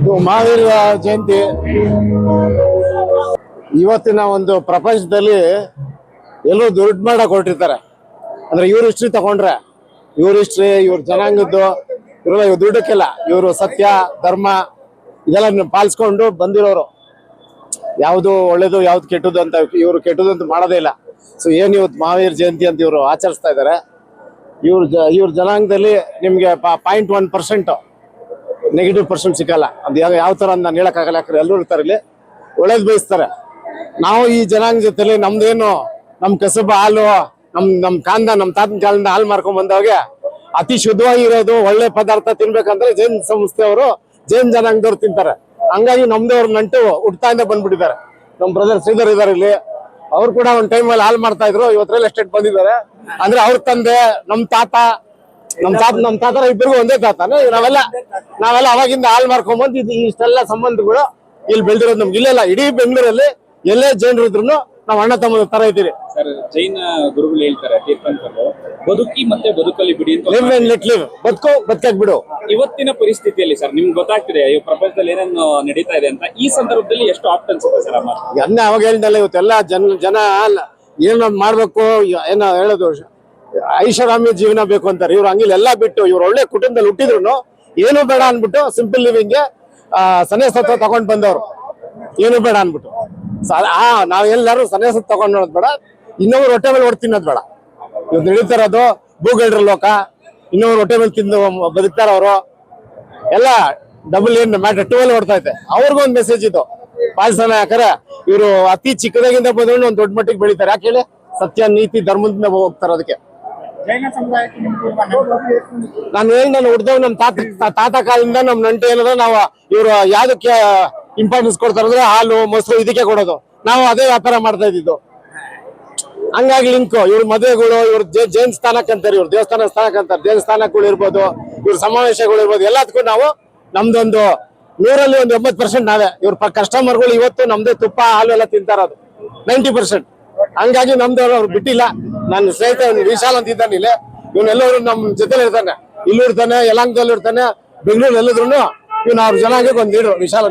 ಇದು ಮಹಾವೀರ ಜಯಂತಿ ಇವತ್ತಿನ ಒಂದು ಪ್ರಪಂಚದಲ್ಲಿ ಎಲ್ಲರೂ ದುಡ್ಡು ಮಾಡಕ್ ಹೊರಟಿರ್ತಾರೆ. ಅಂದ್ರೆ ಇವ್ರ ಹಿಸ್ಟ್ರಿ ತಗೊಂಡ್ರೆ ಇವ್ರ ಹಿಸ್ಟ್ರಿ, ಇವ್ರ ಜನಾಂಗದ್ದು ಇವರೆಲ್ಲ ಇವ್ರು ದುಡ್ಡಕ್ಕೆಲ್ಲ, ಇವರು ಸತ್ಯ ಧರ್ಮ ಇದೆಲ್ಲ ಪಾಲಿಸ್ಕೊಂಡು ಬಂದಿರೋರು. ಯಾವುದು ಒಳ್ಳೇದು ಯಾವ್ದು ಕೆಟ್ಟದ್ದು ಅಂತ ಇವರು ಕೆಟ್ಟದ್ದು ಅಂತ ಮಾಡೋದೇ ಇಲ್ಲ. ಸೊ ಏನ್ ಇವತ್ತು ಮಹಾವೀರ ಜಯಂತಿ ಅಂತ ಇವರು ಆಚರಿಸ್ತಾ ಇದ್ದಾರೆ. ಇವ್ರ ಜನಾಂಗದಲ್ಲಿ ನಿಮ್ಗೆ 0.1% ನೆಗೆಟಿವ್ ಪರ್ಸೆಂಟ್ ಸಿಕ್ಕಲ್ಲ. ಅದು ಯಾವ ತರ ಅಂತ ನಾನು ಹೇಳಕ್ಕಾಗಲ್ಲ, ಯಾಕಂದ್ರೆ ಎಲ್ಲರೂ ಇರ್ತಾರೆ ಇಲ್ಲಿ, ಒಳ್ಳೇದು ಬಯಸ್ತಾರೆ. ನಾವು ಈ ಜನಾಂಗ ಜೊತೆಲಿ ನಮ್ದೇನು ನಮ್ ಕಸಬ ಹಾಲು, ನಮ್ ಕಾಂದ, ನಮ್ ತಾತನ ಕಾಲದಿಂದ ಹಾಲು ಮಾರ್ಕೊಂಡ್ ಬಂದವಾಗ ಅತಿ ಶುದ್ಧವಾಗಿರೋದು ಒಳ್ಳೆ ಪದಾರ್ಥ ತಿನ್ಬೇಕಂದ್ರೆ ಜೈನ್ ಸಂಸ್ಥೆಯವರು, ಜೈನ್ ಜನಾಂಗದವ್ರು ತಿಂತಾರೆ. ಹಂಗಾಗಿ ನಮ್ದವ್ರ ನಂಟು ಹುಟ್ಟಾಯಿಂದ ಬಂದ್ಬಿಟ್ಟಿದ್ದಾರೆ. ನಮ್ ಬ್ರದರ್ ಶ್ರೀಧರ್ ಇದಾರೆ ಇಲ್ಲಿ, ಅವ್ರು ಕೂಡ ಒಂದ್ ಟೈಮಲ್ಲಿ ಹಾಲು ಮಾಡ್ತಾ ಇದ್ರು, ಇವತ್ತು ರಿಯಲ್ ಎಸ್ಟೇಟ್ ಬಂದಿದ್ದಾರೆ. ಅಂದ್ರೆ ಅವ್ರ ತಂದೆ, ನಮ್ ತಾತರ ಇಬ್ಬರಿಗೂ ಒಂದೇ ತಾತನ. ನಾವೆಲ್ಲ ಅವಾಗಿಂದ ಹಾಲು ಮಾರ್ಕೊಂಡ್ ಇಷ್ಟೆಲ್ಲ ಸಂಬಂಧಗಳು ಇಲ್ಲಿ ಬೆಳೆದಿರೋದು. ನಮ್ಗೆ ಇಲ್ಲೆಲ್ಲ ಇಡೀ ಬೆಂಗಳೂರಲ್ಲಿ ಎಲ್ಲೇ ಜೈನರು ಇದ್ರು ನಾವು ಅಣ್ಣ ತಮ್ಮ ತರ ಇದ್ದೀರಿ. ಸರ್, ಜೈನ ಗುರುಗಳು ಹೇಳ್ತಾರೆ, ತೀರ್ಥಂಕರು, ಬದುಕಿ ಮತ್ತೆ ಬದುಕಲ್ಲಿ ಬಿಡಿ ಅಂತ. ಲಿವ್ ಅಂಡ್ ಲೆಟ್ ಲಿವ್, ಬದುಕಕ್ ಬಿಡು. ಇವತ್ತಿನ ಪರಿಸ್ಥಿತಿಯಲ್ಲಿ ಸರ್ ನಿಮ್ಗೆ ಗೊತ್ತಾಗ್ತಿದೆ ಈ ಪ್ರಪಂಚದಲ್ಲಿ ಏನೇನು ನಡೀತಾ ಇದೆ ಅಂತ. ಈ ಸಂದರ್ಭದಲ್ಲಿ ಎಷ್ಟು ಆಪ್ಟ್ ಅನ್ಸುತ್ತೆ ಸರ್? ಅನ್ನ ಅವಾಗ ಹೇಳಿದಲ್ಲ, ಇವತ್ತೆಲ್ಲ ಜನ ಏನೋ ಮಾಡ್ಬೇಕು, ಏನೋ ಹೇಳೋದು ಐಷಾರಾಮಿ ಜೀವನ ಬೇಕು ಅಂತಾರೆ. ಇವ್ರು ಹಂಗಿಲ್ಲ, ಎಲ್ಲ ಬಿಟ್ಟು ಇವ್ರು ಒಳ್ಳೆ ಕುಟುಂಬದಲ್ಲಿ ಹುಟ್ಟಿದ್ರು ಏನು ಬೇಡ ಅನ್ಬಿಟ್ಟು ಸಿಂಪಲ್ ಲಿವಿಂಗ್ಗೆ ಸನ್ಯಾಸತ್ವ ತಗೊಂಡ್ ಬಂದವ್ರು. ಏನು ಬೇಡ ಅನ್ಬಿಟ್ಟು ನಾವೆಲ್ಲರೂ ಸನ್ಯಾಸತ್ವ ತಗೊಂಡ್ ನೋಡೋದ್ ಬೇಡ, ಇನ್ನೊಬ್ರು ಹೊಟ್ಟೆ ಮೇಲೆ ಹೊಡ್ ತಿನ್ನೋದ್ ಬೇಡ. ಇವತ್ತು ನಡೀತಾರದು ಭೂಗಳ್ರ ಲೋಕ, ಇನ್ನೊಬ್ರು ಹೊಟ್ಟೆ ಮೇಲೆ ತಿಂದು ಬದುಕ್ತಾರ ಅವರು ಎಲ್ಲ. ಡಬಲ್ ಏನ್ ಮ್ಯಾಟರ್ 12 ಹೊಡ್ತಾ ಐತೆ. ಅವ್ರಿಗೊಂದು ಮೆಸೇಜ್ ಇದು ಪಾಲಿಸೋಣ. ಯಾಕಂದ್ರೆ ಇವರು ಅತಿ ಚಿಕ್ಕದಾಗಿಂದ ಬಂದ್ರು ಒಂದ್ ದೊಡ್ಡ ಮಟ್ಟಿಗೆ ಬೆಳಿತಾರೆ. ಯಾಕೆ ಹೇಳಿ? ಸತ್ಯ ನೀತಿ ಧರ್ಮದಿಂದ ಹೋಗ್ತಾರೆ. ಅದಕ್ಕೆ ನಾನು ಹುಡ್ದವ್ ನಮ್ ತಾತ ಕಾಲದಿಂದ ನಮ್ ನಂಟು ಏನದ, ನಾವು ಇವ್ರು ಯಾವ್ದಕ್ಕೆ ಇಂಪಾರ್ಟೆನ್ಸ್ ಕೊಡ್ತಾರ ಅಂದ್ರೆ ಹಾಲು ಮೊಸರು ಇದಕ್ಕೆ ಕೊಡೋದು. ನಾವು ಅದೇ ವ್ಯಾಪಾರ ಮಾಡ್ತಾ ಇದ್ದಿದ್ದು. ಹಂಗಾಗಿ ಲಿಂಕ್ ಇವ್ರ ಮದುವೆಗಳು, ಇವ್ರ ಜೈನ್ ಸ್ಥಾನಕ್ಕೆ ಅಂತಾರೆ, ಇವ್ರ ದೇವಸ್ಥಾನ ಸ್ಥಾನಕ್ಕೆ ಅಂತಾರೆ. ದೇವಸ್ಥಾನಗಳು ಇರ್ಬೋದು, ಇವ್ರ ಸಮಾವೇಶಗಳು ಇರ್ಬೋದು, ಎಲ್ಲದಕ್ಕೂ ನಾವು ನಮ್ದೊಂದು 100ರಲ್ಲಿ 80% ನಾವೇ. ಇವ್ರ ಕಸ್ಟಮರ್ಗಳು ಇವತ್ತು ನಮ್ದೇ ತುಪ್ಪ ಹಾಲು ಎಲ್ಲ ತಿಂತಾರದು 90%. ಹಂಗಾಗಿ ನಮ್ದವ್ರು ಅವ್ರು ಬಿಟ್ಟಿಲ್ಲ. ನನ್ನ ಸ್ನೇಹಿತ ವಿಶಾಲ್ ಅಂತ ಇದ್ದಾನೆ ಇಲ್ಲಿ, ಇವನೆಲ್ಲರೂ ನಮ್ ಜೊತೆಲಿ ಇರ್ತಾನೆ. ಇಲ್ಲೂ ಇರ್ತಾನೆ, ಯಲಹಂಕದಲ್ಲೂ ಇರ್ತಾನೆ, ಬೆಂಗಳೂರು ಎಲ್ಲಿದ್ರು ಇವ್ನ ಅವ್ರ ಜನಾಂಗಕ್ಕೆ ಒಂದ್ ಲೀಡರ್ ವಿಶಾಲ್.